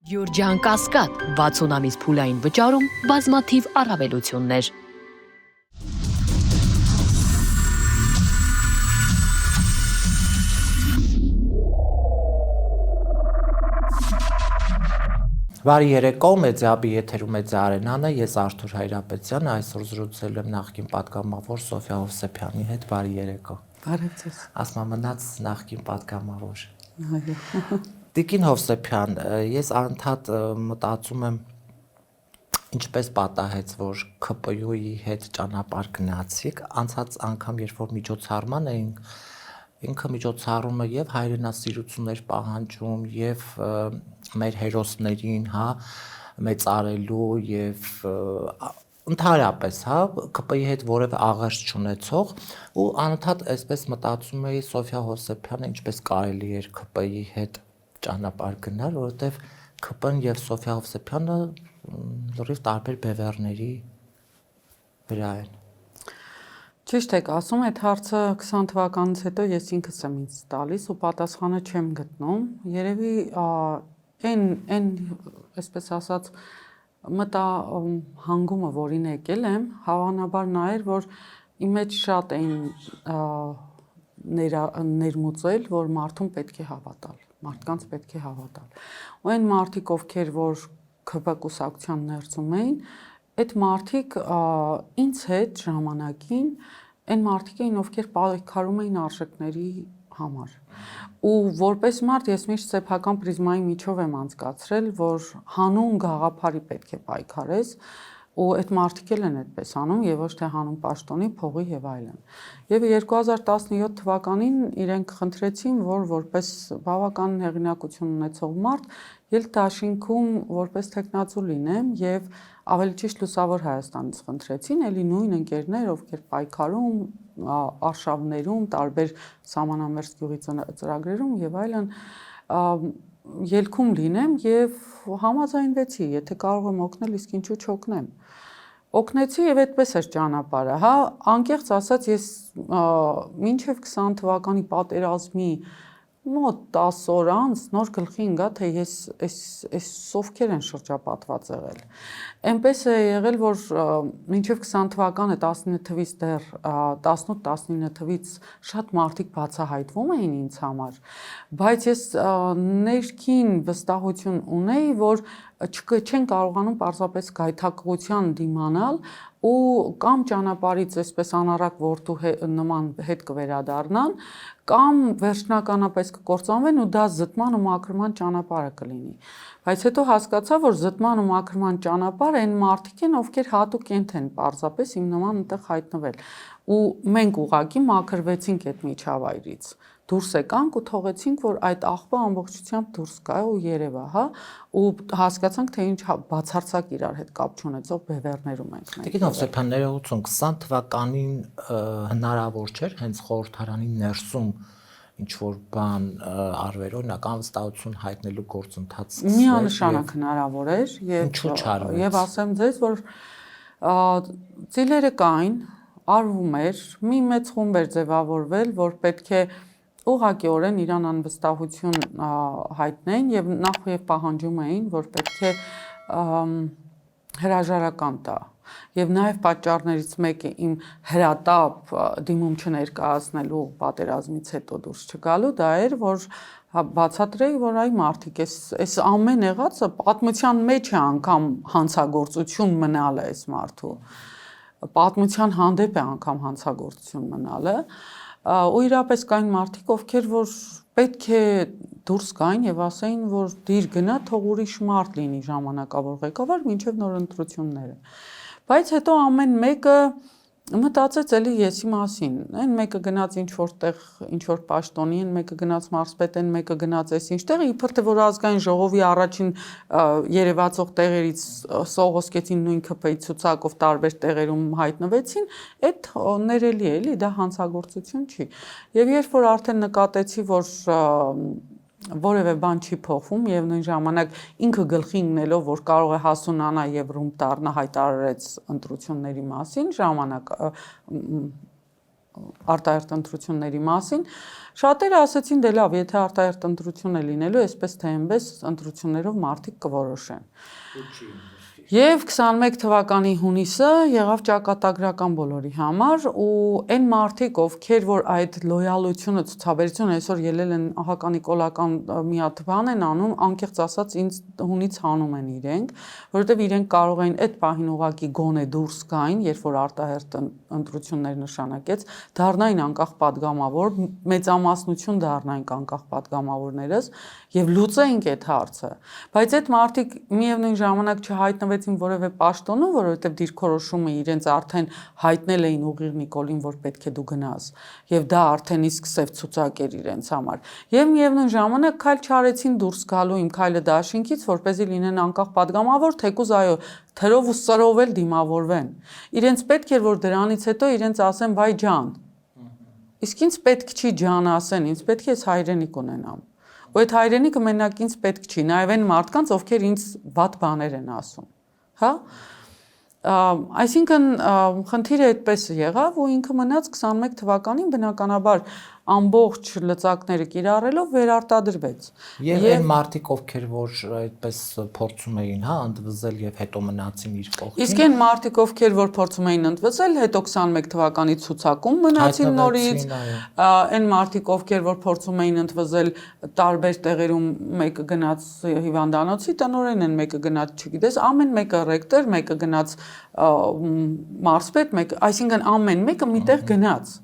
Յուրջան Կասկադ 60 ամիս փուլային վճարում բազմաթիվ առավելություններ։ Բարի երեկո, Մեդիաբի եթերում է Արենանը, ես Արթուր Հայրապետյան, այսօր զրուցել եմ նախկին պատգամավոր Սոֆիա Հովսեփյանի հետ, բարի երեկո։ Բարև ձեզ։ Ասում մնաց նախկին պատգամավոր։ Այո։ Տիկին Հովսեփյան, ես անդադ մտածում եմ ինչպես պատահեց, որ ՔՊՅՈ-ի հետ ճանապարհ գնացիք, անցած անգամ երբ որ միջոցառման էինք, ինքը միջոցառումը եւ հայրենասիրություններ պահանջում եւ մեր հերոսներին, մեծարելու եւ ընդհանրապես, ԿՊ-ի հետ որևէ աղերս չունեցող ու անընդհատ այսպես մտածում էի Սոֆիա Հովսեփյանը ինչպես կարելի էր ԿՊ-ի հետ ճանապարհ գնալ, որովհետեւ ԿՊ-ն եւ Սոֆիա Հովսեփյանը լրիվ տարբեր բևեռների վրա են։ Ճիշտ եք ասում, այդ հարցը 20 թվականից հետո ես ինքս եմ ինձ տալիս ու պատասխանը չեմ գտնում։ Երևի այն այսպես ասած մտահանգումը, որին եկել եմ, հավանաբար նա էր, որ իմ մեջ շատ էին ներմուծել, որ մարդուն պետք է հավատալ, մարդկանց պետք է հավատալ։ Ու այն մարդիկ, ովքեր որ ՔՊ կուսակցության ներսում էին, այդ մարդիկ ինձ հետ ժամանակին այն մարդիկ էին, ովքեր պայքարում էին արժեքների համար։ Ու որպես մարդ ես միշտ սեփական պրիզմայի միջով եմ անցկացրել, որ հանուն գաղափարի պետք է պայքարես, ու այդ մարդիկ էլ են այդպես անում եւ ոչ թե հանուն պաշտոնի, փողի եւ այլն։ Եվ 2017 թվականին իրենք խնդրեցին, որ որպես բավական հեղինակություն ունեցող մարդ ելք դաշինքում որպես տեխնացու լինեմ եւ ավելի ճիշտ Լուսավոր Հայաստանից խնդրեցին, էլի նույն ընկերներ, ովքեր պայքարում, արշավներում, տարբեր սահմանամերձ գյուղի ծրագրերում եւ այլն ելքում լինեմ եւ համաձայնվեցի, եթե կարող եմ օգնել, իսկ ինչու չօգնեմ։ Օգնեցի եւ այդպես էր ճանապարհը, անկեղծ ասած ես մինչեւ 20 թվականի պատերազմի մոտ 10 օր անց նոր գլխի ընկա, թե ես այս ովքեր են շրջապատված եղել։ Էնպես է եղել, որ մինչև 20 թվականը 19 թվից դեռ 18-19 թվից շատ մարդիկ բացահայտվում էին ինձ համար, բայց ես ներքին վստահություն ունեի, որ չեն կարողանում պարզապես գայթակղության դիմանալ ու կամ ճանապարհից այսպես անառակ որդու նման հետ կվերադառնան, կամ վերջնականապես կկործանվեն ու դա զտման ու մաքրման ճանապարհը կլինի։ Բայց հետո հասկացա, որ զտման ու մաքրման ճանապարհը այն մարդիկ են, ովքեր հատուկ են պարզապես իմ նման այնտեղ հայտնվել։ Ու մենք ուղղակի մաքրվեցինք այդ միջավայրից։ Դուրս եկանք ու թողեցինք, որ այդ աղբը ամբողջությամբ դուրս գա ու երևա, ու հասկացանք, թե ինչ բացարձակ իրար հետ կապ չունեցող բևեռներում ենք մենք։ Տիկին Հովսեփյան, ներողություն, 20 թվականին հնարավոր չէր հենց խորհրդարանի ներսում ինչ որ բան արվեր, օրինակ անվստահություն հայտնելու գործընթաց սկսվեց։ Միանշանակ հնարավոր էր եւ ասեմ ձեզ, որ ծիլերը կային, արվում էր, մի մեծ խումբ էր ձևավորվել, որ պետք է ուղղակիորեն իրան անվստահություն հայտնեն եւ նախ եւ պահանջում էին, որ պետք է հրաժարական տա։ Եվ նաև պատճառներից մեկը իմ հրատապ դիմում չներկայացնելու պատերազմից հետո դուրս չգալու դա էր, որ բացատրեի, որ այ մարդիկ, այս ամեն եղածը պատմության մեջ է անգամ հանցագործություն մնալը այս մարդու։ Պատմության հանդեպ է անգամ հանցագործություն մնալը։ Ու իրապես կային մարդիկ, ովքեր որ պետք է դուրս գային եւ ասեին, որ դիր գնա, թող ուրիշ մարդ լինի ժամանակավոր ղեկավար մինչեւ նոր ընտրությունները։ Բայց հետո ամեն մեկը մտածեց էլի եսի մասին։ Այն մեկը գնաց ինչ որտեղ, ինչ որ պաշտոնի, այն մեկը գնաց մարզպետ, այն մեկը գնաց այս ինչտեղ, իբր թե որ ազգային ժողովի առաջին երևացող տեղերից սողոսկեցին նույն ԿՊ-ի ցուցակով տարբեր տեղերում հայտնվեցին, այդ ներելի է, էլի դա հանցագործություն չի։ Եվ երբ որ արդեն նկատեցի, որ որևէ բան չի փոխվում եւ նույն ժամանակ ինքը գլխի ընկնելով, որ կարող է հասունանա եւ ռումբ դառնա, հայտարարեց ընտրությունների մասին, արտահերթ ընտրությունների մասին, Շատերը ասացին դե լավ, եթե արտահերթ ընտրություն է լինելու, այսպես թե այնպես ընտրություններով մարդիկ կորոշեն։ Եվ 21 թվականի հունիսը եղավ ճակատագրական բոլորի համար ու այն մարդիկ, ովքեր որ այդ լոյալությունը, ցուցաբերությունը այսօր ելել են ահա-նիկոլական մի հատ բան են անում, անկեղծ ասած ինձ հունից հանում են իրենք, որովհետև իրենք կարող են այդ պահին ուղակի գոնե դուրս գային, երբ որ արտահերթ ընտրություններ նշանակեց, դառնային անկախ падգամավոր, մեծամասնություն դառնային անկախ падգամավորներս եւ լուծեինք այդ հարցը, բայց այդ մարդիկ միևնույն ժամանակ չհայտնվեցին որևէ պաշտոնում, որովհետեւ դիրքորոշումը իրենց արդեն հայտնել էին ուղիղ Նիկոլին, որ պետք է դու գնաս, եւ դա արդեն իսկ սև ցուցակ էր իրենց համար։ Եվ միևնույն ժամանակ քայլ չարեցին դուրս գալու իմ քայլը դաշինքից, որպեսզի լինեն անկախ падգամավոր, թեկուզ այո, թրով ու սրով էլ դիմավորվեն։ Իրենց պետք էր որ դրանից հետո իրենց ասեն բայ ջան։ Իսկ ինձ պետք չի ջան ասեն, ինձ պետք է ես հայրենիք ունենամ։ Ու այդ հայրենիքը մենակ ինձ պետք չի, նաև այն մարդկանց, ովքեր ինձ վատ բաներ են ասում, հա։ Այսինքն խնդիրը այդպես եղավ ու ինքը մնաց 21 թվականին բնականաբար ամբողջ լծակները կիրառելով վերարտադրվեց։ Եվ այն մարդիկ, ովքեր որ այդպես փորձում էին, հա, ընդվզել եւ հետո մնացին իր կողքին։ Իսկ այն մարդիկ, ովքեր որ փորձում էին ընդվզել, հետո 21 թվականի ցուցակում մնացին նորից, այն մարդիկ, ովքեր որ փորձում էին ընդվզել տարբեր տեղերում, մեկը գնաց հիվանդանոցի տնօրեն են, մեկը գնաց, չգիտես, ամեն մեկը ռեկտոր, մեկը գնաց մարզպետ, մեկը, այսինքն ամեն մեկը միտեղ գնաց։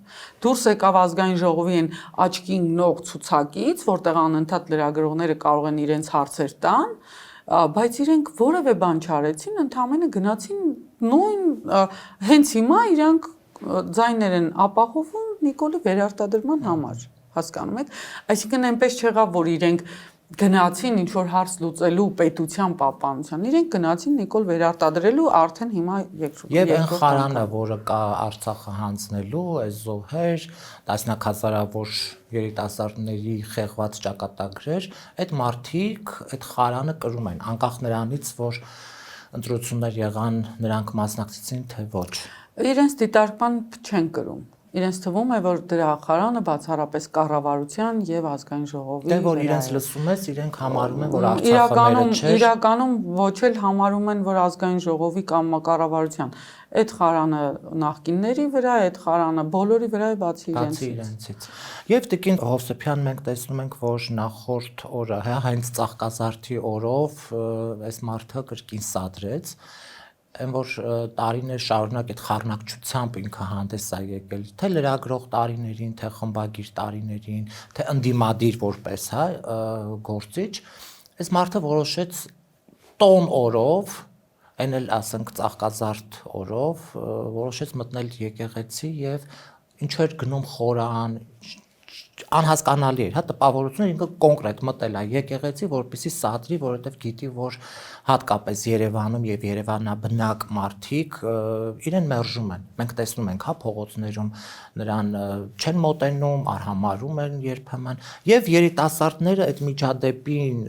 Դուրս եկավ ազգային ժողովի են աչքին նող ցուցակից, որտեղ անընդհատ լրագրողները կարող են իրենց հարցեր տան, բայց իրենք որևէ բան չարեցին, ընդհանրապես գնացին նույն հենց հիմա իրանք ձայներ են ապահովում Նիկոլի վերարտադրման համար, հասկանում եք, այսինքն այնպես չեղավ, որ իրենք գնացին ինչ որ հարց լուծելու պետության պահպանության, իրենք գնացին Նիկոլ վերարտադրելու արդեն հիմա երկրորդ։ Եվ այն խարանը, որը կա Արցախը հանձնելու, այս զոհեր, տասնյակհազարավոր երիտասարդների խեղված ճակատագրեր, այդ մարդիկ այդ խարանը կրում են, անկախ նրանից, որ ընտրություններ եղան, նրանք մասնակցեցին, թե ոչ։ Իրենց դիտարկման չեն կրում։ Իրենց թվում է, որ դրա խարանը բացառապես կառավարության եւ ազգային ժողովի Դե որ իրենց լսում ես, իրենք համարում են, որ Արցախը մերը չէ։ Իրականում ոչ էլ համարում են, որ ազգային ժողովի կամ կառավարության։ Այդ խարանը նախկինների վրա, այդ խարանը բոլորի վրա է բացի իրենցից։ Եվ Տիկին Հովսեփյան մենք տեսնում ենք, որ նախորդ օրը, հենց Ծաղկազարդի օրով այս մարդը կրկին սադրեց Այն որ տարիներ շարունակ այդ խառնակցությամբ ինքը հանդես է եկել, թե լրագրող տարիներին, թե խմբագիր տարիներին, թե ընդդիմադիր որպես, հա, գործիչ, այս մարդը որոշեց տոն օրով, այն էլ ասենք Ծաղկազարդ օրով, որոշեց մտնել եկեղեցի եւ ինչ էր գնում խորան, անհասկանալի էր, հա, տպավորությունը ինքը կոնկրետ մտել է եկեղեցի, որպեսզի սադրի, որովհետև գիտի, որ հատկապես Երևանում եւ Երևանաբնակ մարդիկ իրեն մերժում են։ Մենք տեսնում ենք, հա, փողոցներում նրան չեն մոտենում, արհամարհում են երբեմն, եւ երիտասարդները այդ միջադեպին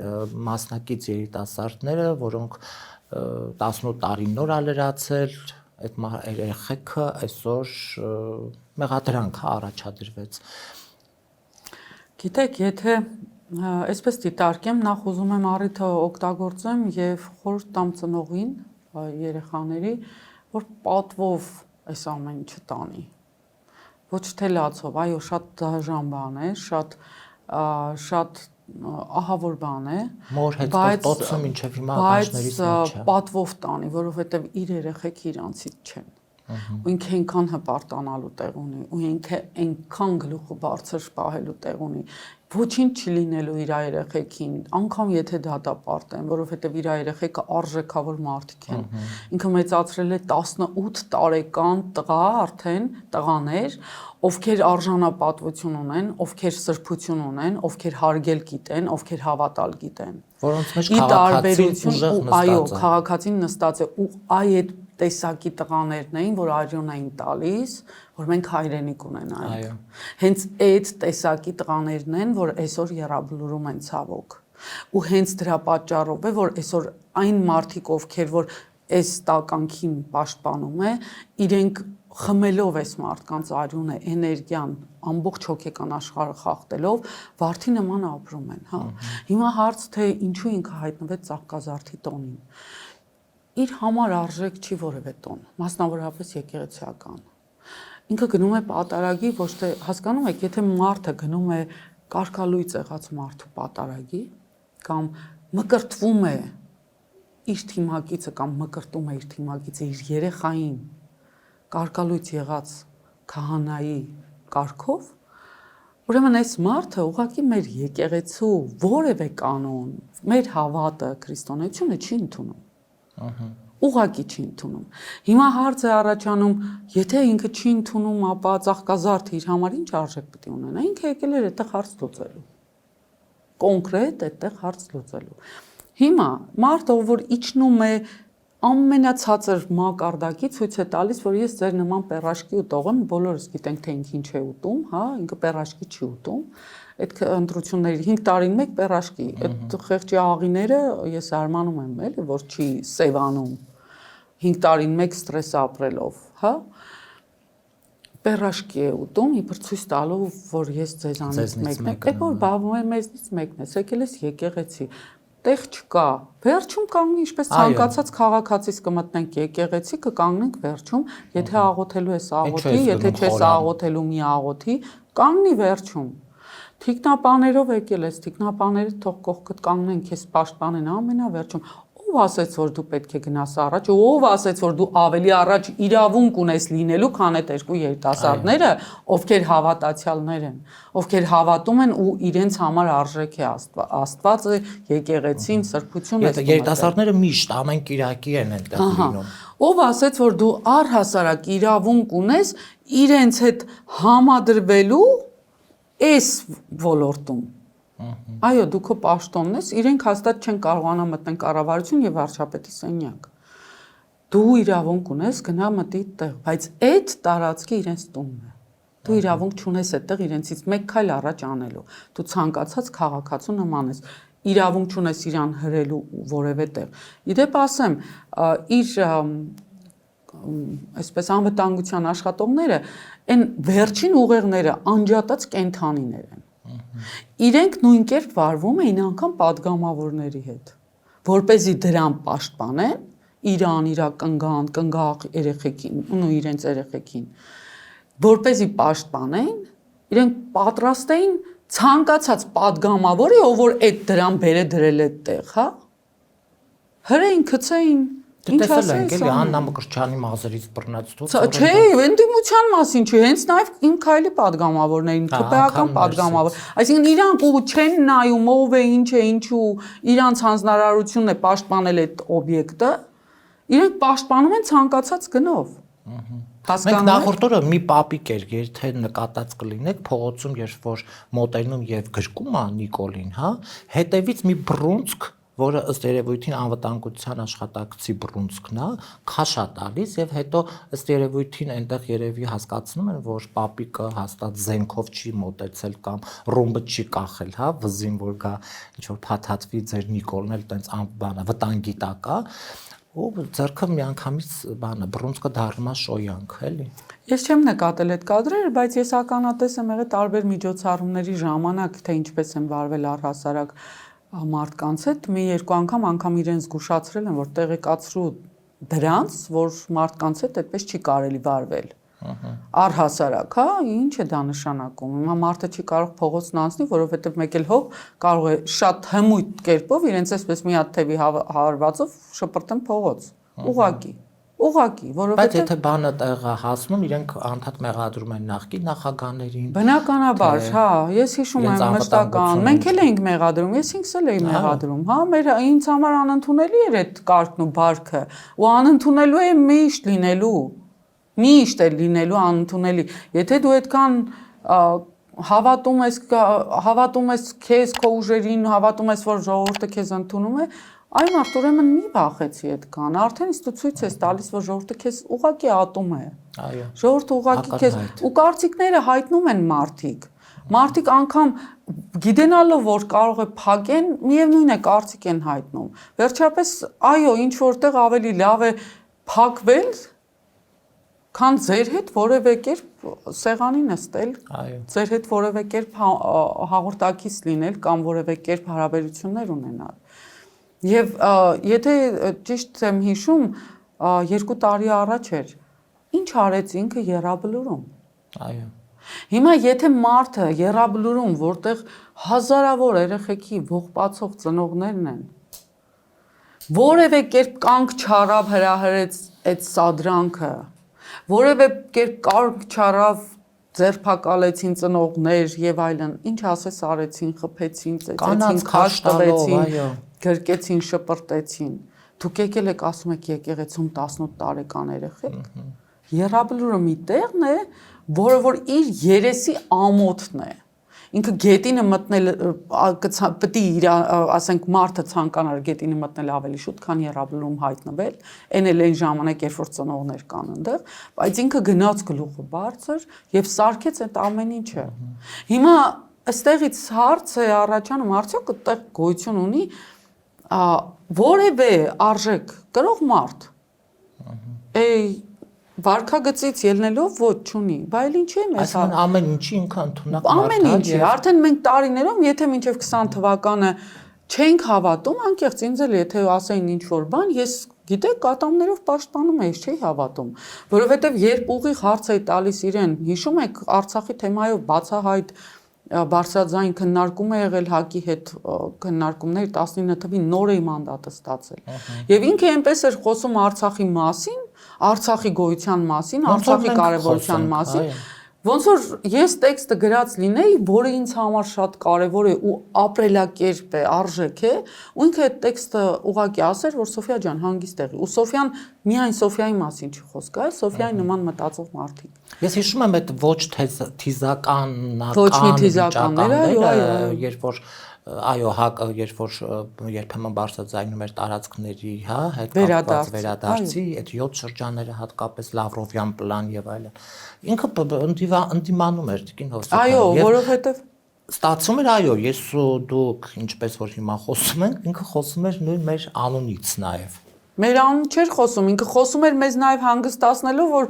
մասնակից երիտասարդները, որոնք 18 տարի նոր ա լրացել, այդ երեխեքը այսօր մեղադրանք առաջադրվեց։ Գիտեք, եթե այսպես դիտարկեմ, նախ ուզում եմ առիթը օգտագործեմ եւ խորհուրդ տամ ծնողին, երեխաների, որ պատվով այս ամեն ինչը տանի։ Ոչ թե լացով, այո, շատ դաժան բան է, շատ ահավոր բան է, մոր հետ տոտը մինչև հիմա ականջներից մեջ է։ Պատվով տանի, որովհետեւ իր երեխեքը իրանցից չեն։ Ու ինքը այնքան հպարտանալու տեղ ունի, ու ինքը այնքան գլուխը բարձր պահելու տեղ ունի, ոչինչ չլինելու իր երեխեքին, անգամ եթե դատապարտեն, որովհետև իր երեխեքը արժեքավոր մարդիկ են։ Ինքը մեծացրել է 18 տարեկան տղա, արդեն տղաներ, ովքեր արժանապատվություն ունեն, ովքեր սրբություն ունեն, ովքեր հարգել գիտեն, ովքեր հավատալ գիտեն։ Որոնց մեջ քաղաքացին ուժեղ նստած է։ Այո, քաղաքացին նստած է ու այդ տեսակի տղաներն էին, որ արյուն էին տալիս, որ մենք հայրենիք ունենայինք։ Հենց այդ տեսակի տղաներն են, որ այսօր եռաբլուրում են ցավոք։ Ու հենց դրա պատճառով է, որ այսօր այն մարդիկ, ովքեր որ այս տականքին պաշտպանում է, իրենք խմելով այս մարդկանց արյունը, էներգիան, ամբողջ հոգեկան աշխարհը խախտելով, վարդի նման ապրում են, հա։ Հիմա հարց թե ինչու ինքը հայտնվեց Ծաղկազարդի տոնին։ Իր համար արժեք չի որևէ տոն, մասնավորապես եկեղեցիական։ Ինքը գնում է պատարագի, ոչ թե հասկանում եք, եթե մարդը գնում է կարգալույծ եղած մարդու պատարագի կամ մկրտվում է իր թիմակիցը կամ մկրտում է իր թիմակիցը իր երեխային կարգալույծ եղած քահանայի կարգով, ուրեմն այս մարդը ուղղակի մեր եկեղեցու որևէ կանոն, մեր հավատը, քրիստոնեությունը չի ընդունում։ Ուղղակի չի ընդունում։ Հիմա հարց է առաջանում, եթե ինքը չի ընդունում, ապա Ծաղկազարդը իր համար ինչ արժեք պետք է ունենա։ Ինքը եկել էր այդտեղ հարց լուծելու։ Կոնկրետ այդտեղ հարց լուծելու։ Հիմա մարդը, որ իջնում է ամենացածր մակարդակի, ցույց է տալիս, որ ես ձեր նման պերաշկի ուտող եմ, բոլորս գիտենք, թե ինքը ինչ է ուտում, հա, ինքը պերաշկի չի ուտում։ Այդ ընտրությունների 5 տարին մեկ պերաշկի, այդ խեղճի աղիները ես արմանում եմ, էլի, որ չի սևանում 5 տարին մեկ ստրես ապրելով, հա։ Պերաշկի է ուտում, իբր ցույց տալու, որ ես ձեզանից մեկն եմ, այդ որ բավում է մեզնից մեկն է, եկել ես եկեղեցի։ Տեղ չկա։ Վերջում կանգնի, ինչպես ցանկացած քաղաքացիս կմտնենք եկեղեցի, կկանգնենք վերջում, եթե աղոթելու ես աղոթի, եթե չես աղոթելու մի աղոթի, կանգնի վերջում։ Թիկնապաներով եկել ես, թիկնապաները թող կողքդ կանգնեն, քեզ պաշտպանեն ամենավերջում։ Ով ասեց, որ դու պետք է գնաս առաջ, ով ասեց, որ դու ավելի առաջ իրավունք ունես լինելու, քան այդ երկու երիտասարդները, ովքեր հավատացյալներ են, ովքեր հավատում են ու իրենց համար արժեք է Աստվածը, եկեղեցին, սրբությունը։ Երիտասարդները միշտ ամեն կիրակի են այնտեղ լինում։ Ով ասեց, որ դու առհասարակ իրավունք ունես իրենց հետ համադրվելու այս ոլորտում։ Այո, դու քո պաշտոնն ես, իրենք հաստատ չեն կարողանա մտնել կառավարություն եւ վարչապետի սենյակ։ Դու իրավունք ունես գնա մտի տեղ, բայց այդ տարածքի իրենց տունն է։ Դու իրավունք չունես այդտեղ իրենցից մեկ քայլ առաջ անելու։ Դու ցանկացած քաղաքացու նման ես։ Իրավունք չունես իրան հրելու որևէ տեղ։ Իդեպ ասեմ, իր այսպես անվտանգության աշխատողները այն վերջին ուղեղները անջատած կենթանիներ են։ Իրենք նույն կերպ վարվում էին անգամ падգամավորների հետ, որպեսզի դրան պաշտպանեն իրան, իր կնգաղ երեխեքին, ու իրենց երեխեքին, որպեսզի պաշտպանեն, իրենք պատրաստ էին ցանկացած падգամավորի, ով որ այդ դրան բերե դրել է տեղ, հա, հրեին գցեին։ Տեսել ենք էլի Աննա Մկրտչյանի մազերից բռնած դուց։ Չէ, ընդդիմության մասին չի, հենց նաև իմ քայլի падգամավորներին, ԿՊԱ-ական падգամավոր։ Այսինքն իրանք ու չեն նայում ով է, ինչ է, ինչու իրանց հանձնարարությունն է պաշտպանել այդ օբյեկտը, իրենք պաշտպանում են ցանկացած գնով։ Մենք նախորդ օրը մի պապիկ էր, եթե նկատած կլինեք, փողոցում երբ որ մոտենում եւ գրկում է Նիկոլին, հա, հետևից մի բռունցք, որը ըստ երևույթին անվտանգության աշխատակցի բռունցքն է, քաշ է տալիս եւ հետո ըստ երևույթին այնտեղ երևի հասկացնում են, որ պապիկը հաստատ զենքով չի մոտեցել կամ ռումբը չի կախել, հա, վզին որ գա ինչ որ փաթաթվի ձեր Նիկոլն էլ տենց բանը վտանգի տակ է, ու ձեռքը միանգամից բանը բռունցքը դառնում է շոյանք, էլի։ Ես չեմ նկատել այդ կադրերը, բայց ես ականատես եմ եղել տարբեր միջոցառումների ժամանակ, թե ինչպես են վարվել առհասարակ մարդկանց հետ, մի երկու անգամ իրենց զգուշացրել են, որ տեղեկացրու դրանց, որ մարդկանց հետ այդպես չի կարելի վարվել։ Առհասարակ, հա, ինչ է դա նշանակում։ Հիմա մարդը չի կարող փողոցն անցնի, որովհետև մեկ էլ հով կարող է շատ հմույթ կերպով իրենց այսպես մի հատ թևի հարվածով շպրտեն փողոց։ Ուղղակի, որովհետև բայց եթե բանը տեղը հասնում, իրենք անդադ մեղադրում են նախկին նախագահներին։ Բնականաբար, հա, ես հիշում եմ մշտական, մենք էլ էինք մեղադրում, ես ինքս էլ էի մեղադրում, հա, մեր ինձ համար անընդունելի էր այդ կարգն ու բարքը, ու անընդունելու է միշտ է լինելու անընդունելի։ Եթե դու այդքան հավատում ես քեզ, քո ուժերին, հավատում ես, որ ժողովուրդը քեզ ընդունում է, այ մարդ ուրեմն մի վախեցի այդքան, արդեն իսկ դու ցույց ես տալիս, որ ժողովուրդը քեզ ուղղակի ատում է։ Այո։ Ժողովուրդը ուղղակի քեզ ու կարծիքները հայտնում են մարդիկ։ Մարդիկ անգամ գիտենալով, որ կարող է փակեն, միևնույն է կարծիք են հայտնում։ Վերջապես, այո, ինչ որտեղ ավելի լավ է փակվել, քան ձեր հետ որևէ կերպ սեղանի նստել, Այո։ ձեր հետ որևէ կերպ հաղորդակից լինել կամ որևէ կերպ հարաբերություններ ունենալ։ Եվ եթե ճիշտ եմ հիշում, 2 տարի առաջ էր, ինչ արեց ինքը Եռաբլուրում։ Այո։ Հիմա եթե մարդը Եռաբլուրում, որտեղ հազարավոր երեխեքի ողբացող ծնողներն են, որևէ կերպ կանգ չարավ հրահրեց այդ սադրանքը, որևէ կերպ կանգ չարավ ձերբակալեցին ծնողներ եւ այլն, ինչ ասես արեցին, խփեցին, ծեծեցին, քաշ տվեցին, գրկեցին, շպրտեցին։ Դուք եկել եք ասում եք եկեղեցում 18 տարեկան երեխեք։ Եռաբլուրը մի տեղն է, որը որ իր երեսի ամոթն է։ Ինքը գետինը մտնել պետք է իր ասենք մարդը ցանկանար գետինը մտնել ավելի շուտ, քան Եռաբլուրում հայտնվել, այն էլ այն ժամանակ, երբ որ ծնողներ կան այնտեղ, բայց ինքը գնաց գլուխը բարձր եւ սարքեց այդ ամեն ինչը։ Հիմա այստեղից հարց է առաջանում, արդյոք այդտեղ գոյություն ունի որևէ արժեք կրող մարդ։ Վարքագծից ելնելով ոչ չունի, բայց ինչի՞ է մեզ Այսինքն ամեն ինչի ինքը ընդունակ ամեն ինչի, արդեն մենք տարիներով, եթե մինչև 20 թվականը չենք հավատում, անկեղծ ինձ էլ եթե ասեին ինչ որ բան, ես գիտեք ատամներով պաշտպանում էի, չէի հավատում, որովհետև երբ ուղիղ հարց էի տալիս իրեն, հիշում եք Արցախի թեմայով բացահայտ բարձրաձայն քննարկում է եղել ՀԱԿ-ի հետ քննարկումներ 19 թվականին նոր էի մանդատը ստացել։ Եվ ինքը այնպես էր խոսում Արցախի մասին, Արցախի գոյության մասին, Արցախի կարևորության մասին, ոնց որ ես տեքստը գրած լինեի, որը ինձ համար շատ կարևոր է ու ապրելակերպ է, արժեք է, ու ինքը այդ տեքստը ուղղակի ասեր, որ Սոֆիա ջան, հանգիստ եղի։ Ու Սոֆիան միայն Սոֆիայի մասին չի խոսք, այլ Սոֆիայի նման մտածող մարդիկ։ Ես հիշում եմ այդ ոչ թիզականական ոչ մի թիզականները, երբ որ այո, ՀԱԿ-ը երբ որ երբեմն բարձրաձայնում էր տարածքների, հա, հետ կապված վերադարձի, այդ 7 շրջանները հատկապես Լավրովյան պլան եւ այլն։ Ինքը ընդդիմանում էր Տիկին Հովսեփյանը։ Այո, որովհետեւ ստացվում էր, այո, ես ու դուք ինչպես որ հիմա խոսում ենք, ինքը խոսում էր նույն մեր անունից նաեւ։ Մեր անուն չէր խոսում, ինքը խոսում էր մեզ նաև հանգստացնելով, որ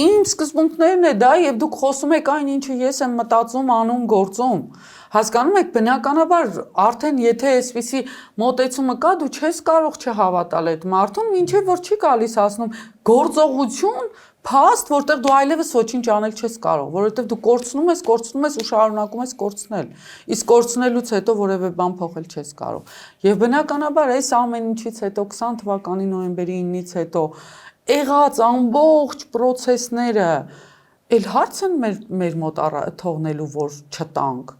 իմ սկզբունքներն է դա եւ դուք խոսում եք այն ինչը ես եմ մտածում, անում, գործում։ Հասկանում եք, բնականաբար արդեն եթե այսպիսի մոտեցումը կա, դու չես կարող չհավատալ այդ մարդուն, մինչեւ որ չի գալիս հասնում գործողություն, փաստ, որտեղ դու այլևս ոչինչ անել չես կարող, որովհետեւ դու կորցնում ես ու շարունակում ես կորցնել։ Իսկ կորցնելուց հետո որևէ բան փոխել չես կարող։ Եվ բնականաբար այս ամեն ինչից հետո 20 թվականի նոյեմբերի 9-ից հետո եղած ամբողջ process-ները էլ հարց են մեր մոտ թողնելու, որ չտանք։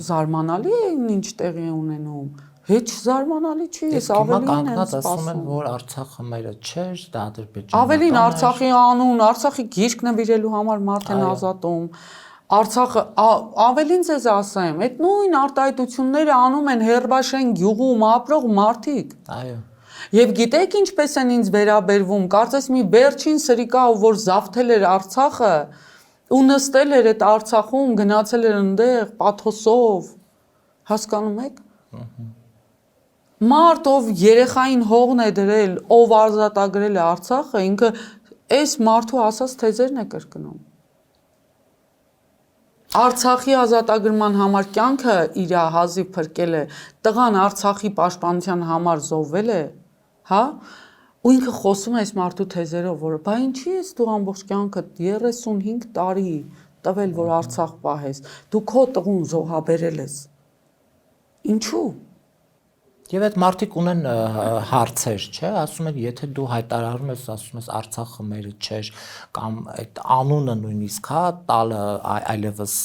Զարմանալի է ինչ տեղի է ունենում։ Heç զարմանալի չի, ես ավելին եմ ասում են, որ Արցախը մերը չէր, դա Ադրբեջանն է։ Ավելին Արցախի անուն, Արցախի գիրք նվիրելու համար մարդ են ազատում։ Արցախը ավելին ձեզ ասեմ, այդ նույն արտահայտությունները անում են Հերբաշեն գյուղում ապրող մարդիկ։ Այո։ Եվ գիտեք ինչպես են ինձ վերաբերվում, կարծես մի վերջին սրիկա, որ զավթել էր Արցախը, ու նստել էր այդ Արցախում, գնացել էր այնտեղ պաթոսով, հասկանում եք։ Մարդ ով երեխային հողն է դրել, ով ազատագրել է Արցախը, ինքը այս մարդու ասած թեզերն է կրկնում։ Արցախի ազատագրման համար կյանքը իր հազիվ փրկել է, տղան Արցախի պաշտպանության համար զոհվել է, հա։ Ու ինքը խոսում է այս մարդու թեզերով, որ բա ինչի ես դու ամբողջ կյանքը 35 տարի տվել, որ Արցախ պահես, դու քո տղուն զոհաբերել ես։ Ինչու։ Եվ այդ մարդիկ ունեն հարցեր, չէ, ասում են, եթե դու հայտարարում ես, ասում ես Արցախը մերը չէր, կամ այդ անունը նույնիսկ, հա, տալը այլևս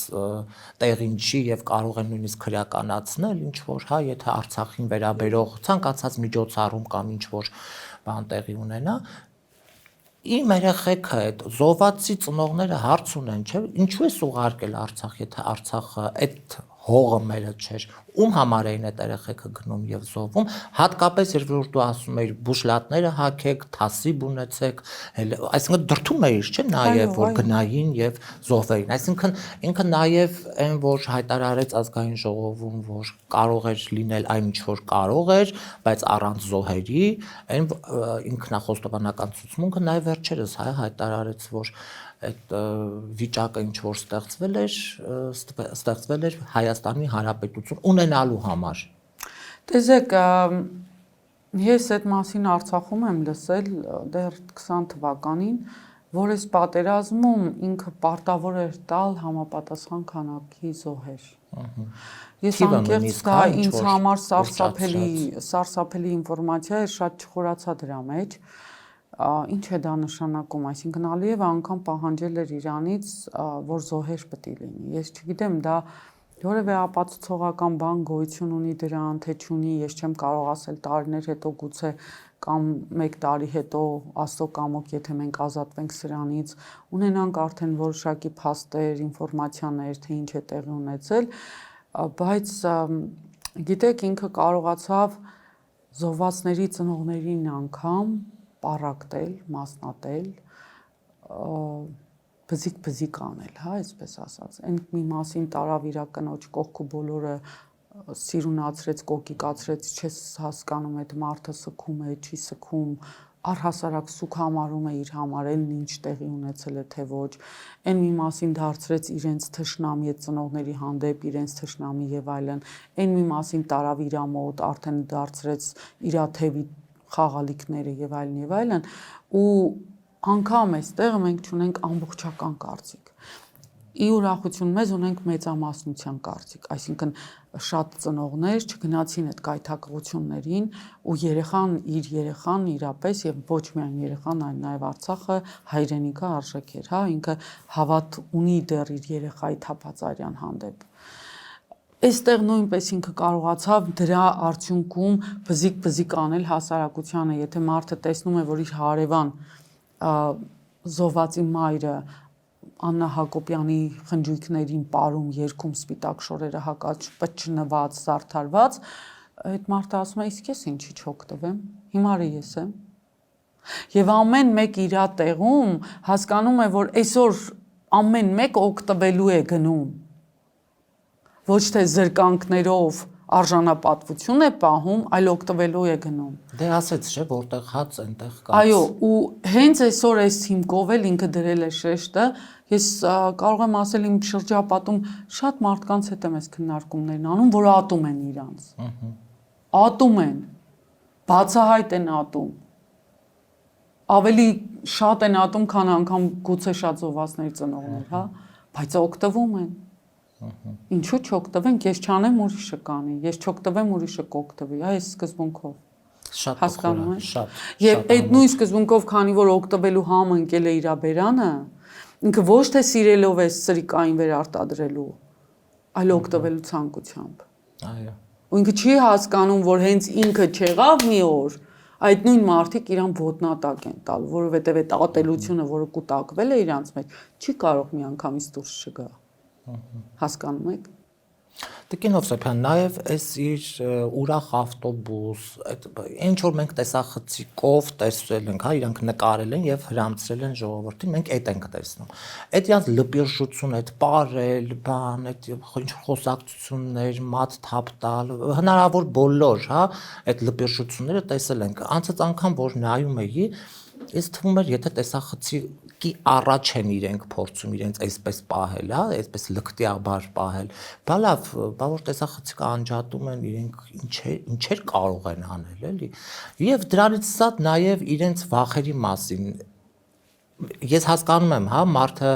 տեղին չի եւ կարող են նույնիսկ քրեականացնել, ինչ որ, հա, եթե Արցախին վերաբերող ցանկացած միջոցառում կամ ինչ որ բան տեղի ունենա, իմ երեխեքը այդ զոհվածի ծնողները հարց ունեն, չէ, ինչու է ուղարկել Արցախ, եթե Արցախը այդ հողը մերը չէր, ում համար էին այդ երեխեքը գնում եւ զոհվում, հատկապես երբ որ դու ասում ես բուշլատները հագեք, թասիբ ունեցեք, այսինքն դրթում էիր, չէ՞, նաեւ որ գնային եւ զոհվեին։ Այսինքն ինքը նաեւ այն որ հայտարարեց ազգային ժողովում, որ կարող էր լինել այն ինչ որ կարող էր, բայց առանց զոհերի, այն ինքնախոստովանական ցուցմունքը նաեւ վերջերս հայտարարեց, որ այդ վիճակը ինչ որ ստեղծվել էր Հայաստանի Հանրապետություն ունենալու համար։ Տեսեք, ես այդ մասին Արցախում եմ լսել դեռ 20 թվականին, որ այս պատերազմում ինքը պարտավոր էր տալ համապատասխան քանակի զոհեր։ Ես անկեղծ դա ինձ համար սարսափելի ինֆորմացիա է, շատ չխորացա դրա մեջ։ Ինչ է դա նշանակում, այսինքն Ալիևը անգամ պահանջել էր Իրանից, որ զոհեր պետք է լինի։ Ես չգիտեմ, դա որևէ ապացուցողական բան գոյություն ունի դրան, թե չունի, ես չեմ կարող ասել տարիներ հետո գուցե կամ 1 տարի հետո աստծո կամոք, եթե մենք ազատվենք սրանից, ունենանք արդեն որոշակի փաստեր, ինֆորմացիաներ, թե ինչ է տեղի ունեցել, բայց գիտեք, ինքը կարողացավ զոհվածների ծնողներին անգամ պարակտել, մասնատել, բզիկ անել, հա, այսպես ասած։ Այն մի մասին տարավ իր կնոջ կողքի բոլորը սիրունացրեց, կոկիկացրեց, չես հասկանում այդ մարդը սգում է, չի սգում, առհասարակ սուք համարում է իր համար, այն ինչ տեղի ունեցել է, թե ոչ։ Այն մի մասին դարձրեց իրենց թշնամի այդ ծնողների հանդեպ, իրենց թշնամի եւ այլն։ Այն մի մասին տարավ իր մոտ, արդեն դարձրեց իր թևի խաղալիքները եւ այլն ու անգամ այստեղ մենք ունենք ամբողջական կարծիք։ Ի ուրախություն մեզ ունենք մեծամասնության կարծիք, այսինքն շատ ծնողներ չգնացին այդ կայթակղություններին ու երեխան իրապես եւ ոչ միայն երեխան, այլ նաեւ Արցախը հայրենիքը արժեք էր, հա, ինքը հավատ ունի դեռ իր երեխայի թափածարյան հանդեպ։ Այստեղ նույնպես ինքը կարողացավ դրա արդյունքում բզիկ անել հասարակությանը, եթե մարդը տեսնում է, որ իր հարևան զոհվածի մայրը Աննա Հակոբյանի խնջույքներին պարում երգում սպիտակ շորերը հակած պճնված, զարդարված, այդ մարդը ասում է, իսկ ես ինչի չօգտվեմ, հիմարը ես եմ։ Եվ ամեն մեկ իր տեղում հասկանում է, որ այսօր ամեն մեկ օգտվելու է գնում։ Ոչ թե զրկանքներով արժանապատվություն է պահում, այլ օգտվելու է գնում։ Դե ասեց, չէ, որտեղ հաց այնտեղ կաց։ Այո, ու հենց այսօր այս հիմքով էլ ինքը դրել է շեշտը, ես կարող եմ ասել իմ շրջապատում շատ մարդկանց հետ եմ այս քննարկումներն անում, որ ատում են իրանց։ Ատում են, բացահայտ են ատում։ Ավելի շատ են ատում, քան անգամ գուցե շատ զոհվածների ծնողներ, հա, բայց օգտվում են։ Ինչու չօգտվենք, ես չանեմ ուրիշը կանի, ես չօգտվեմ ուրիշը կօգտվի, այս սկզբունքով։ Շատ հասկանում եք։ շատ։ Եվ այդ նույն սկզբունքով, քանի որ օգտվելու համը ընկել է իր բերանը, ինքը ոչ թե սիրելով է սրիկային վերարտադրելու, այլ օգտվելու ցանկությամբ։ Այո։ Ու ինքը չի հասկանում, որ հենց ինքը չեղավ մի օր, այդ նույն մարդիկ իրան ոտնատակ են տալ, որովհետև այդ ատելությունը, որը կուտակվել է իրանց մեջ, չի կարող մի անգամից դուրս չգա։ Հասկանում եք։ Տիկին Հովսեփյան, նաև այս իր ուրախ ավտոբուս, ինչ որ մենք տեսախցիկով տեսել ենք, հա, իրանք նկարել են եւ հրամցրել են ժողովրդին, մենք այդ ենք տեսնում։ Այդ իրանք լպիրշություն, այդ պարել, բան, այդ ինչ որ խոսակցություններ, մատ թափ տալ, հնարավոր բոլոր, հա, այդ լպիրշությունները տեսել ենք։ Անցած անգամ որ նայում էի, ես թվում էր, եթե տեսախցիկի առաջ են իրենք փորձում իրենց այսպես պահել, հա, այսպես լկտիաբար պահել, բա լավ, բա որ տեսախցիկը անջատում են, իրենք ինչեր կարող են անել, էլի։ Եվ դրանից զատ նաև իրենց վախերի մասին։ Ես հասկանում եմ, հա, մարդը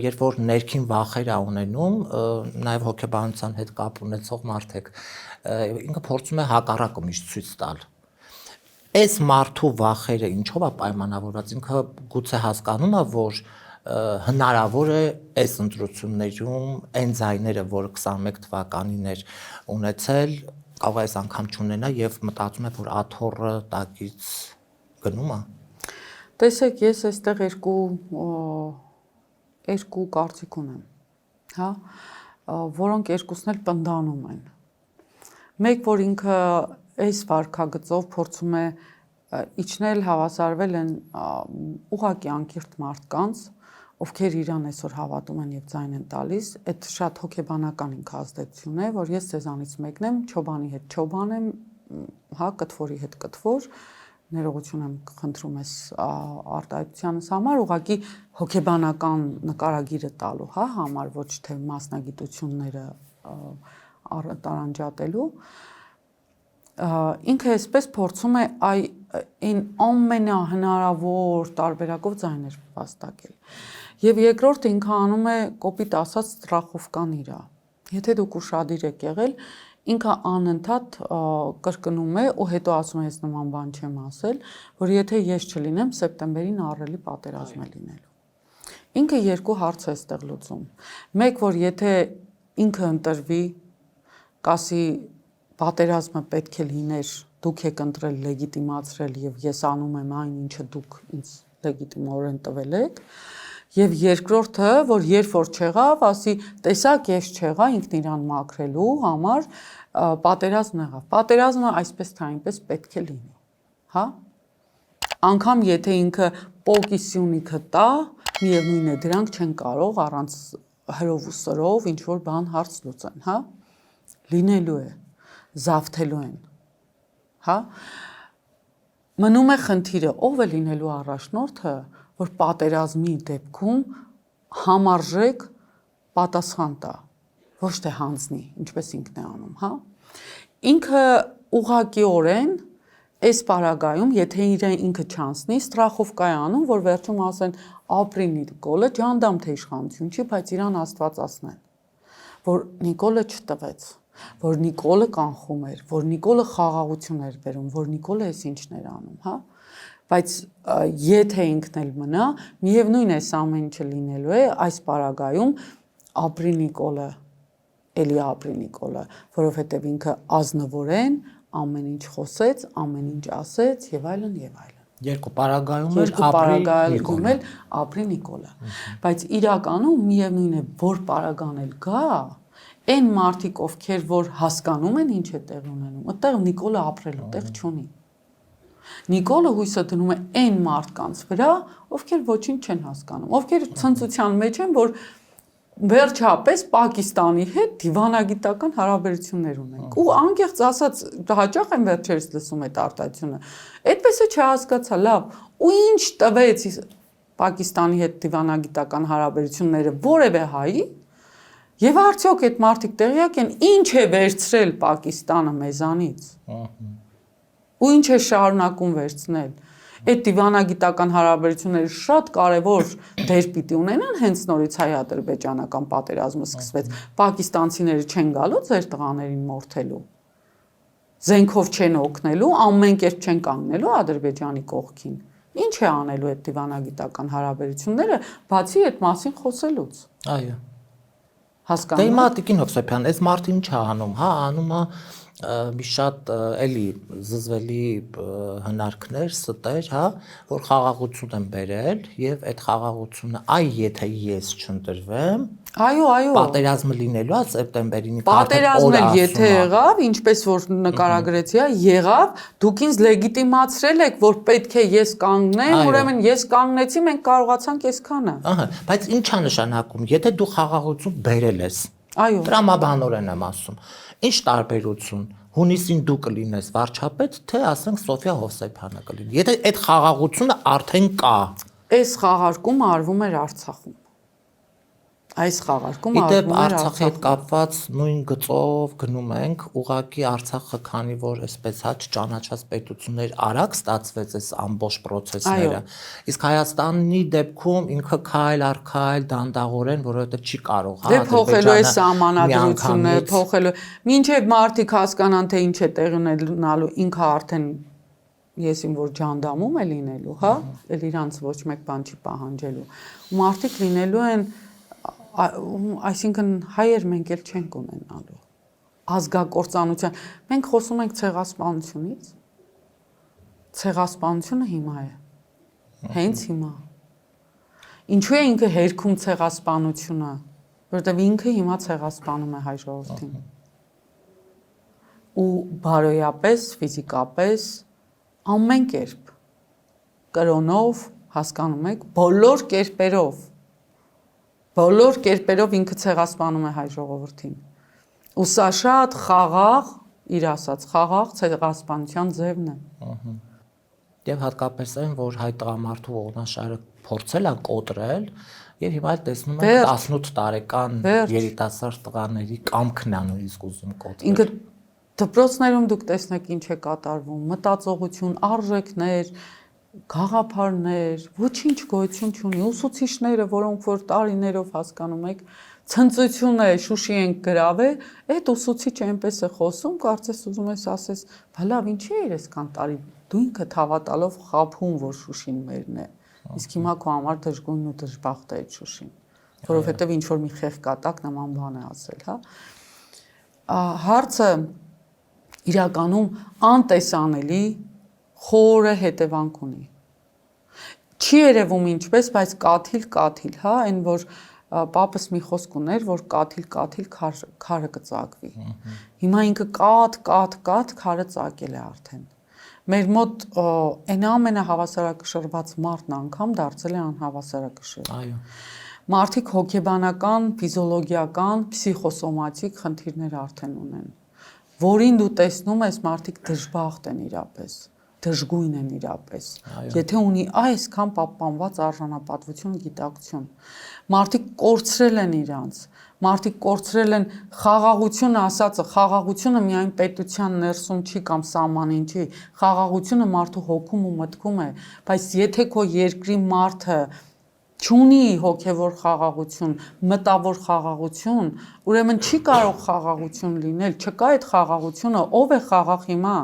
երբ որ ներքին վախեր է ունենում, նաև հոգեբանության հետ կապ ունեցող մարդ եք, ինքը փորձում է հակառակը միշտ ցույց տալ։ Այս մարդու վախերը ինչով է պայմանավորված, ինքը գուցե հասկանում է, որ հնարավոր է այս ընտրություններում այն ձայները, որ 21 թվականին էր ունեցել, կարող է այս անգամ չունենա եւ մտածում է, որ աթոռը տակից գնում է։ Տեսեք, ես այստեղ երկու կարծիք ունեմ, հա, որոնք երկուսն էլ պնդանում են, Մեկ որ ինքը այս վարքագծով փորձում է իջնել հավասարվել են ուղղակի անկիրթ մարդկանց, ովքեր իրան այսօր հավատում են եւ ձայն են տալիս, այդ շատ հոգեբանական ինքը ազդեցություն է, որ ես ցեզանից մեկն եմ, չոբանի հետ չոբան եմ, հա, կտվորի հետ կտվոր, ներողություն եմ խնդրում ես արտահայտությանս համար, ուղղակի հոգեբանական նկարագիրը տալու, հա, համար ոչ թե մասնագիտությունները տարանջատելու, ինքը այսպես փորձում է այն ամենահնարավոր տարբերակով ձայներ վաստակել։ Եվ երկրորդը ինքը անում է կոպիտ ասած ստրախովկան իրա։ Եթե դուք ուշադիր եք եղել, ինքը անընդհատ կրկնում է ու հետո ասում է ես նման բան չեմ ասել, որ եթե ես չլինեմ, սեպտեմբերին ահռելի պատերազմ է լինելու։ Ինքը երկու հարց է այստեղ լուծում։ Մեկ որ եթե ինքը ընտրվի, կասի պատերազմը պետք է լիներ, դուք եք ընտրել, լեգիտիմացրել եւ ես անում եմ այն, ինչը դուք ինձ լեգիտիմորեն տվել եք, եւ երկրորդը, որ երբ որ չեղավ, ասի, տեսակ ես չեղա ինքն իրան մաքրելու համար պատերազմն եղավ։ Պատերազմը այսպես թե այնպես պետք է լինի, հա? Անկամ եթե ինքը պոկի սյունիքը տա, միևնույն է դրանք չեն կարող առանց հրով ու սրով ինչ որ բան հարց լուծեն, հա? Լինելու է, զավթելու են, հա? Մնում է խնդիրը, ով է լինելու առաջնորդը, որ պատերազմի դեպքում համարժեք պատասխան տա, ոչ թե հանձնի, ինչպես ինքն է անում, հա? Ինքը ուղղակիորեն այս պարագայում, եթե ինքը չանցնի, ստրախովկա է անում, որ վերջում ասեն ապրի Նիկոլը, ջանդամ թե իշխանություն չի, բայց իրան աստվածացնեն, որ Նիկոլը չտվեց, որ Նիկոլը կանխում էր, որ Նիկոլը խաղաղություն էր բերում, որ Նիկոլը այս ինչն էր անում, հա? Բայց եթե ինքն էլ մնա, միևնույն է ամեն ինչը լինելու է այս պարագայում ապրի Նիկոլը, էլի ապրի Նիկոլը, որովհետև ինքը ազնվորեն ամեն ինչ խոսեց, ամեն ինչ ասեց եւ այլն եւ այլն։ Երկու պարագայում էլ ապրի Նիկոլը։ Բայց իրականում միևնույն է, որ պարագան էլ գա, այն մարդիկ, ովքեր որ հասկանում են ինչ է տեղի ունենում, այդտեղ Նիկոլը ապրելու տեղ չունի։ Նիկոլը հույսը դնում է այն մարդկանց վրա, ովքեր ոչինչ չեն հասկանում, ովքեր ցնծության մեջ են, որ վերջապես Պակիստանի հետ դիվանագիտական հարաբերություններ ունենք։ Ու անկեղծ ասած, հաճախ եմ վերջերս լսում այդ արտահայտությունը։ Այդպես է չհասկացա, լավ, ու ինչ տվեց Պակիստանի հետ դիվանագիտական հարաբերությունները որևէ հայի, եւ արդյոք այդ մարդիկ տեղյակ են ինչ է վերցրել Պակիստանը մեզանից։ Ու ինչ է շարունակում վերցնել։ Այդ դիվանագիտական հարաբերությունները շատ կարևոր դեր պիտի ունենան հենց նորից հայ-ադրբեջանական պատերազմը սկսվեց։ Պակիստանցիները չեն գալու ձեր տղաներին մորթելու։ Զենքով չեն օգնելու, ամեն կերպ չեն կանգնելու Ադրբեջանի կողքին։ Ինչ է անելու այդ դիվանագիտական հարաբերությունները, բացի այդ մասին խոսելուց։ Այո։ Հասկանում եք։ Դե հիմա Տիկին Հովսեփյան, այս մարդը ինչ է անում, հա, անում է մի շատ էլի զզվելի հնարքներ, ստեր, հա, որ խաղաղություն են բերել եւ այդ խաղաղությունը, եթե ես չընտրվեմ, այո, պատերազմը լինելու է սեպտեմբերին, պատերազմը եթե եղավ, ինչպես որ նկարագրեցի, եղավ, դուք ինձ լեգիտիմացրել եք, որ պետք է ես կանգնեմ, ուրեմն ես կանգնեցի, մենք կարողացանք այսքանը։ Ահա, բայց ի՞նչ է նշանակում, եթե դու խաղաղություն բերել ես։ Այո։ Տրամաբանորեն եմ ասում։ Ինչ տարբերություն հունիսին դու կլինես վարչապետ, թե ասենք Սոֆիա Հովսեփյանը կլինի։ Եթե այդ խաղաղությունը արդեն կա։ Այս խաղարկումը արվում էր Արցախում։ Այս խաղարկումը արվում էր Արցախի հետ կապված նույն գծով գնում ենք, ուղղակի Արցախը, քանի որ այսպես հա չճանաչած պետություններ արագ ստացվեց այս ամբողջ process-ները։ Իսկ Հայաստանի դեպքում ինքը քայլ առ քայլ դանդաղորեն, որովհետև չի կարող, հա, փոխելու է սահմանադրությունը, փոխելու։ Մինչև մարդիկ հասկանան, թե ինչ է տեղի ունենալու, ինքը արդեն եսին որ ջանդամում է լինելու, հա, էլ իրանց ոչ մեկ բան չի պահանջելու։ Ու մարդիկ լինելու են այսինքն հայեր մենք էլ չենք ունենալու ազգակործանության մենք խոսում ենք ցեղասպանությունից ցեղասպանությունը հիմա է հենց հիմա ինչու է ինքը հերքում ցեղասպանությունը որովհետև ինքը հիմա ցեղասպանում է հայ ժողովրդին ու բարոյապես, ֆիզիկապես ամեն կերպ կրոնով, հասկանում եք, բոլոր կերպերով ինքը ցեղասպանում է հայ ժողովրդին։ Ու սա շատ խաղաղ, իր ասած, խաղաղ ցեղասպանության ձևն է։ Եվ հատկապես այն, որ հայ տղամարդու ողնաշարը փորձել է կոտրել, եւ հիմա տեսնում ենք 18 տարեկան երիտասարդ տղաների կամքն է նույնիսկ ուզում կոտրել։ Ինքը դպրոցներում դուք տեսնեք ինչ է կատարվում, մտածողություն, արժեքներ, գաղափարներ, ոչինչ գոյություն չունի, ուսուցիչները, որոնք որ տարիներով հասկանում եք, ցնծություն է, Շուշի ենք գրավել, այդ ուսուցիչը այնպես է խոսում, կարծես ուզում ես ասես, բալավ ինչի է այսքան տարի, դու ինքդ հավատալով խաբում, որ Շուշին մերն է։ Իսկ հիմա քո համար դժգույն ու դժբախտ է այդ Շուշին, որովհետև ինչ որ մի խեղկատակ նման բան է ասել, հա։ Հարցը իրականում անտեսանելի խորը հետևանք ունի։ Չի երևում ինչպես, բայց կաթիլ, հա, այն որ պապս մի խոսք ուներ, որ կաթիլ քարը կծակվի։ Հիմա ինքը կաթ քարը ծակել է արդեն։ Մեր մոտ այն ամենահավասարակշռված մարդն անգամ դարձել է անհավասարակշիռ։ Այո։ Մարդիկ հոգեբանական, ֆիզիոլոգիական, պսիխոսոմատիկ խնդիրներ արդեն ունեն, որին դու տեսնում ես մարդիկ դժբախտ են իրապես, դժգույն են իրապես։ Եթե ունի այսքան պահպանված արժանապատվություն, գիտակցություն, մարդիկ կորցրել են իրանց, մարդիկ կորցրել են խաղաղությունը, ասածը, խաղաղությունը միայն պետության ներսում չի կամ սահմանին չի, խաղաղությունը մարդու հոգում ու մտքում է, բայց եթե քո երկրի մարդը չունի հոգևոր խաղաղություն, մտավոր խաղաղություն, ուրեմն չի կարող խաղաղություն լինել, չկա այդ խաղաղությունը, ով է խաղաղ հիմա։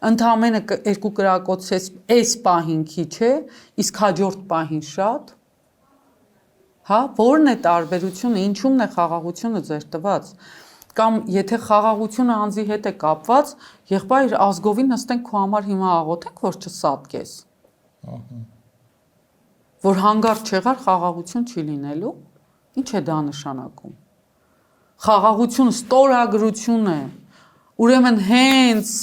Ընդամենը երկու կրակոցես այս պահին քիչ է, իսկ հաջորդ պահին շատ։ Հա, որն է տարբերությունը, ինչումն է խաղաղությունը ձեր տված։ Կամ եթե խաղաղությունը անձի հետ է կապված, եղբայր ազգովի նստենք քո համար հիմա աղոթենք, որ չսատկես։ Որ հանգարտ չեղար խաղաղություն չի լինելու, ինչ է դա նշանակում։ Խաղաղությունը ստորագրություն է։ Ուրեմն հենց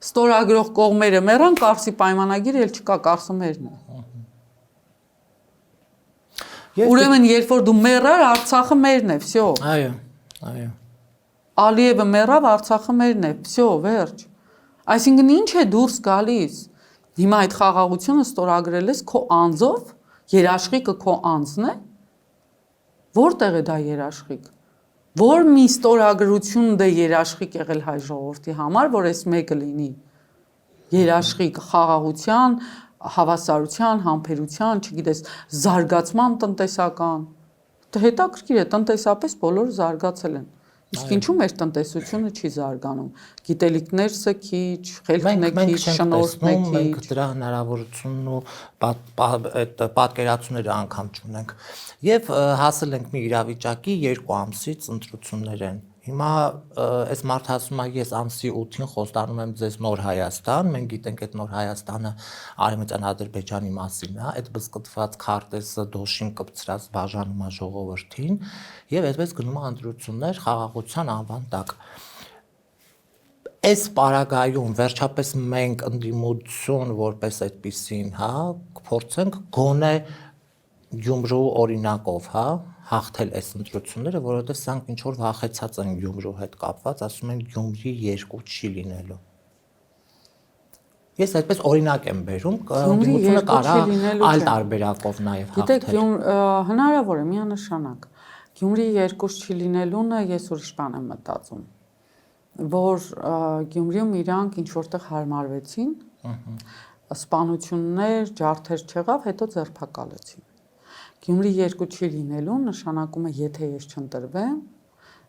ստորագրող կողմերը մեռան, Կարսի պայմանագիրը էլ չկա, Կարսը մերն է։ Ուրեմն երբ որ դու մեռար, Արցախը մերն է, վсё։ Այո։ Ալիևը մեռավ, Արցախը մերն է, վсё, վերջ։ Այսինքն ինչ է դուրս գալիս։ Հիմա այդ խաղաղությունը ստորագրել ես քո անձով, երաշխիքը քո անձն է։ Որտեղ է դա երաշխիք։ Որ մի ստորագրություն դե երաշխիք եղել հայ ժողովրդի համար, որ այս մեկը լինի երաշխիք խաղաղության, հավասարության, համբերության, չգիտես, զարգացման տնտեսական։ Դա հետաքրքիր է, տնտեսապես բոլորը զարգացել են։ Իսկ ինչու մեր տնտեսությունը չի զարգանում։ Գիտելիքներսը քիչ, խելքն է քիչ, շնորհքն է քիչ։ Մենք դրա հնարավորությունն ու այդ պատկերացումները անգամ չունենք։ Եվ հասել ենք մի իրավիճակի 2 ամսից ընտրություններ են։ Հիմա այս մարդ ասում է ես ամսի 8-ին խոստանում եմ ձեզ նոր Հայաստան, մենք գիտենք այդ նոր Հայաստանը Արևմտյան Ադրբեջանի մասին է, այդ բզկտված քարտեզը դոշին կպցրած բաժանում է ժողովրդին եւ այդպես գնում է ընտրություններ խաղաղության անվան տակ։ Այս պարագայում վերջապես մենք ընդդիմություն որպես այդպեսին, հա, կփորձենք գոնե Գյումրու օրինակով, հա, հաղթել այս ընտրությունները, որովհետև սրանք ինչ որ վախեցած են Գյումրու հետ կապված, ասում են Գյումրի 2 չի լինելու։ Ես այդպես օրինակ եմ բերում, ընդդիմությունը կարա այլ տարբերակով նաև հաղթել։ Գիտեք, հնարավոր է միանշանակ։ Գյումրի 2 չի լինելուն ես ուրիշ բան եմ մտածում, որ Գյումրիում իրանք ինչ որտեղ հարմարվեցին, սպանություններ, ջարդեր չեղավ, հետո ձերբակալեցին։ Գյումրի 2 չի լինելու նշանակում է եթե ես չընտրվեմ,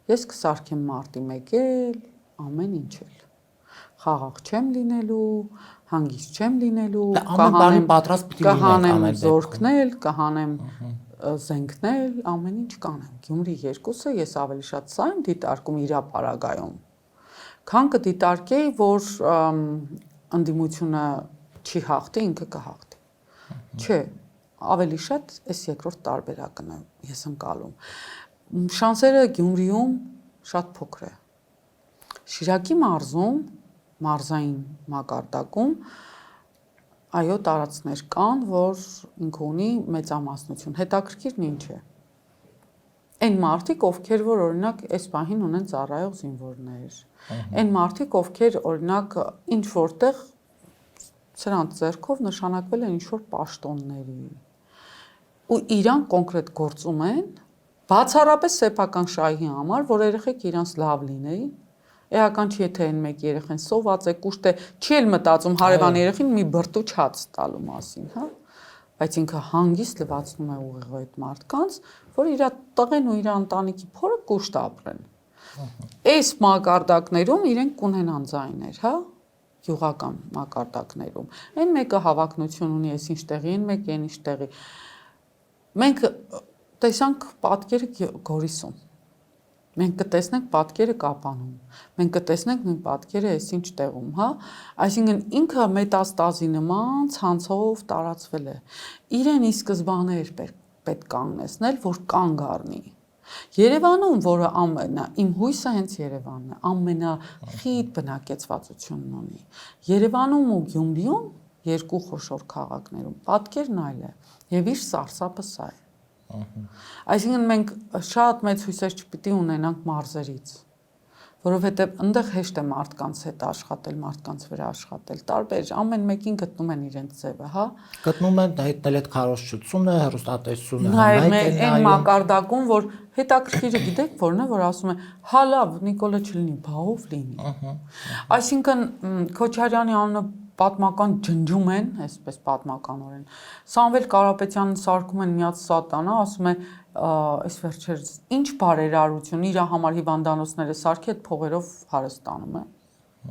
ես կսարքեմ մարտի 1 էլ, ամեն ինչ էլ։ Խաղաղ չեմ լինելու, հանգիստ չեմ լինելու, կհանեմ զորքնել, կհանեմ զենքնել, ամեն ինչ կանեմ։ Գյումրի 2-ը ես ավելի շատ սա եմ դիտարկում իր ապարագայում։ Քան կդիտարկեի, որ ընդդիմությունը չի հաղթի, ինքը կհաղթի։ Չէ, ավելի շատ այս երկրորդ տարբերակն է ես ընկալում։ Շանսերը Գյումրիում շատ փոքր է։ Շիրակի մարզում, մարզային մակարդակում այո տարածքներ կան, որ ինքը ունի մեծամասնություն։ Հետաքրքիրն ինչ է։ Այն մարդիկ, ովքեր որ օրինակ այս պահին ունեն ծառայող զինվորներ, այն մարդիկ, ովքեր օրինակ ինչ որտեղ սրանց ձեռքով նշանակվել են ինչ որ պաշտոնների ու իրանք կոնկրետ գործում են բացառապես սեփական շահի համար, որ երեխեք իրանց լավ լինեին։ Էական չի եթե այն մեկ երեխան սոված է, կուշտ է, չի էլ մտածում հարևան երեխին մի բրտու չած տալու մասին, հա։ Բայց ինքը հանգիստ լվացնում է ուղիղ այդ մարդկանց, որ իր տղեն ու իր ընտանիքի փորը կուշտ ապրեն։ Այս մակարդակներում իրենք կունենան ձայներ, հա, յուղական մակարդակներում։ Այն մեկը հավակնություն ունի, այս ինչ տեղի, այն մեկը այն ինչ տեղի։ Մենք տեսանք պատկերը Գորիսում։ Մենք կտեսնենք պատկերը Կապանում։ Մենք կտեսնենք նույն պատկերը այսինչ տեղում, հա։ Այսինքն ինքը մետաստազի նման ցանցով տարածվել է։ Իրեն ի սկզբանե էր պետք կանգնեցնել, որ կանգ առնի։ Երևանում, որը իմ հույսը հենց Երևանն է, ամենախիտ բնակեցվածությունն ունի։ Երևանում ու Գյումրիում երկու խոշոր քաղաքներում պատկերն այլ է, եւ իր սարսափը սա է։ Այսինքն մենք շատ մեծ հույսեր չպիտի ունենանք մարզերից, որովհետև այնտեղ հեշտ է մարդկանց հետ աշխատել, մարդկանց վրա աշխատել, տարբեր ամեն մեկին գտնում են իրենց ձևը, հա։ Գտնում են հայտնել այդ քարոզչությունը, հեռուստատեսությունը, այն մակարդակում, որ հետաքրքիրը գիտեք որն է, որ ասում է, հա լավ, Նիկոլը չլինի, բաղով լինի։ Այսինքն Քոչարյանի անունը պատմական ջնջում են, այսպես պատմականորեն։ Սամվել Կարապետյանին սարքում են միած սատանա, ասում է, այս վերջերս ինչ բարերարություն իր համար հիվանդանոցները սարքի այդ փողերով հարստանում է։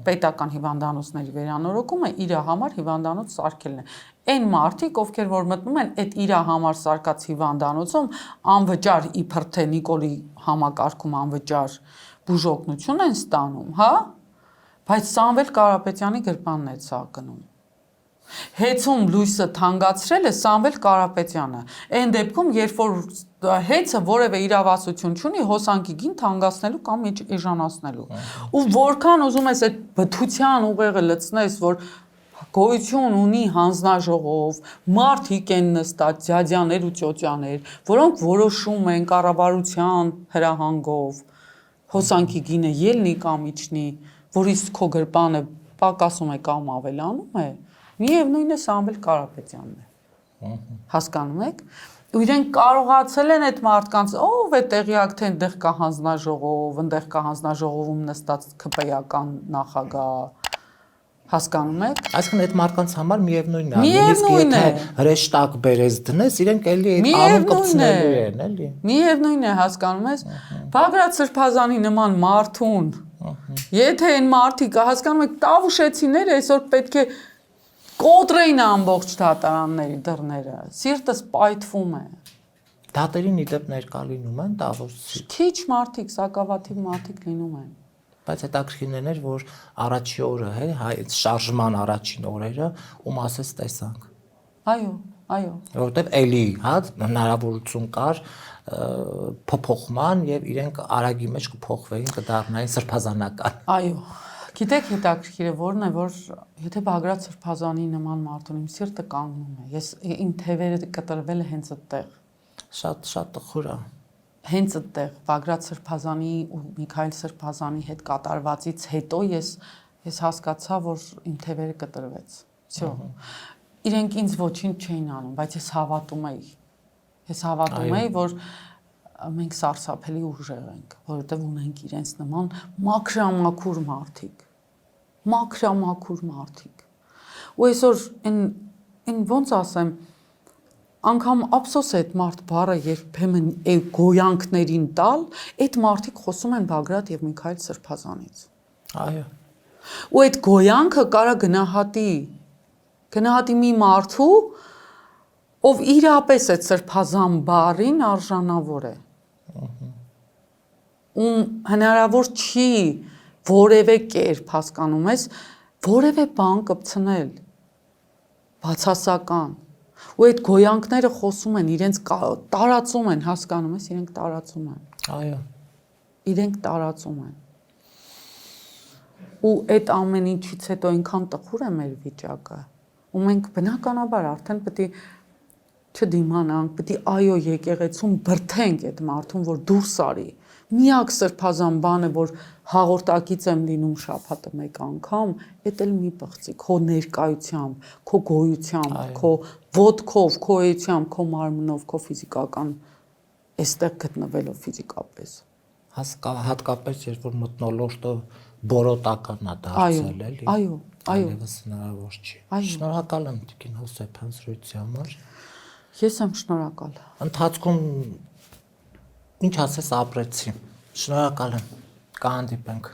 Պետական հիվանդանոցների վերանորոգումը իր համար հիվանդանոց սարքելն է։ Այն մարդիկ, ովքեր որ մտնում են այդ իր համար սարքած հիվանդանոցում, անվճար իբր թե Նիկոլի համակարգում անվճար բուժօգնություն են ստանում, հա։ Բայց Սամվել Կարապետյանի գրպանն է սա գնում։ Հեծում լույսը թանկացրել է Սամվել Կարապետյանը։ Այն դեպքում, երբ որ հեծը որևէ իրավասություն չունի հոսանքի գին թանկացնելու կամ էժանացնելու։ Ու որքան ուզում ես այդ բթության ուղեղը լցնես, որ գոյություն ունի հանձնաժողով, մարդիկ են նստած, ձյաձյաներ ու ծյոծյաներ, որոնք որոշում են կառավարության հրահանգով հոսանքի գինը ելնի կամ իջնի, որից քո գրպանը պակասում է կամ ավելանում է, միևնույնն է Սամվել Կարապետյանն է։ Հասկանում եք։ Ու իրենք կարողացել են այդ մարդկանց, ով է տեղյակ թե այնտեղ կա հանձնաժողով, այնտեղ կա հանձնաժողովում նստած ԿՊ-ական նախագահ, հասկանում եք։ Այսինքն այդ մարդկանց համար միևնույնն է, նույնիսկ եթե հրեշտակ բերես դնես, իրենք էլի այդ անուն կպցնելու են, էլի։ Միևնույնն է, հասկանում ես։ Բագրատ Սրբազանի նման մարդուն եթե այն մարդիկ հասկանում եք տավուշեցիները այսօր պետք է կոտրեին ամբողջ դատարանների դռները, սիրտս պայթվում է։ Դատերին իդեպ ներկա լինում են տավուշի։ Քիչ մարդիկ, սակավաթիվ մարդիկ լինում են։ Բայց հետաքրքիրն էր, որ առաջի օրը, այդ շարժման առաջին օրերը ու մասես տեսանք։ Այո, այո։ Որովհետև էլի, հա, հնարավորություն կար փոփոխման եւ իրենք արագի մեջ կփոխվեին, կդառնային սրբազանական։ Այո։ Գիտեք հետաքրքիրը որն է, որ եթե Բագրատ Սրբազանի նման մարդուն իմ սիրտը կանգնում է։ Ես իմ թևերը կտրվել է հենց այդտեղ։ Շատ տխուր է։ Հենց այդտեղ Բագրատ Սրբազանի ու Միքայել Սրբազանի հետ կատարվածից հետո ես հասկացա, որ իմ թևերը կտրվեց։ Всё։ Իրենք ինձ ոչինչ չէին անում, բայց ես հավատում էի։ Ես հավատում էի, որ մենք սարսափելի ուժեղ ենք, որովհետև ունենք իրենց նման մաքրամաքուր մարդիկ։ Մաքրամաքուր մարդիկ։ Ու այսօր այն ոնց ասեմ, անգամ ափսոս է այդ մարդ բառը երբեմն այդ գոյանքներին տալ, այդ մարդիկ խոսում են Բագրատ եւ Միքայել Սրբազանից։ Այո։ Ու այդ գոյանքը կարա գնահատի մի մարդու, ով իրապես այդ Սրբազան բառին արժանավոր է։ Ում հնարավոր չի որևէ կերպ, հասկանում ես, որևէ բան կպցնել բացասական։ Ու այդ գոյանքները խոսում են, իրենց տարածում են, հասկանում ես, իրենք տարածում են։ Այո։ Իրենք տարածում են։ ու այդ ամեն ինչից հետո այնքան տխուր է մեր վիճակը, ու մենք բնականաբար արդեն պետք է չդիմանանք, պետք է այո եկեղեցուն բրթենք այդ մարդուն, որ դուրս արի։ Միակ սրբազան բանը, որ հաղորդակից եմ լինում շաբաթը մեկ անգամ, էդ էլ մի պղծիկ, քո ներկայությամբ, քո գոյությամբ, քո ոտքով, քո էությամբ, քո մարմնով, քո ֆիզիկական այստեղ գտնվելով ֆիզիկապես։ Հատկապես երբ որ մթնոլորտը բորոտական է դարձել, էլի։ Այո, այլևս հնարավոր չի։ Շնորհակալ եմ Տիկին Հովսեփյան զրույցի համար։ Ես եմ շնորհակալ։ Ընթացքում ինչ ասես ապրեցի։ Շնորհակալ եմ։ Կհանդիպենք։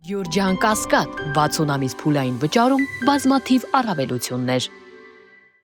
Գյուրջան Կասկադ 60 ամիս փուլային վճարում բազմաթիվ առավելություններ։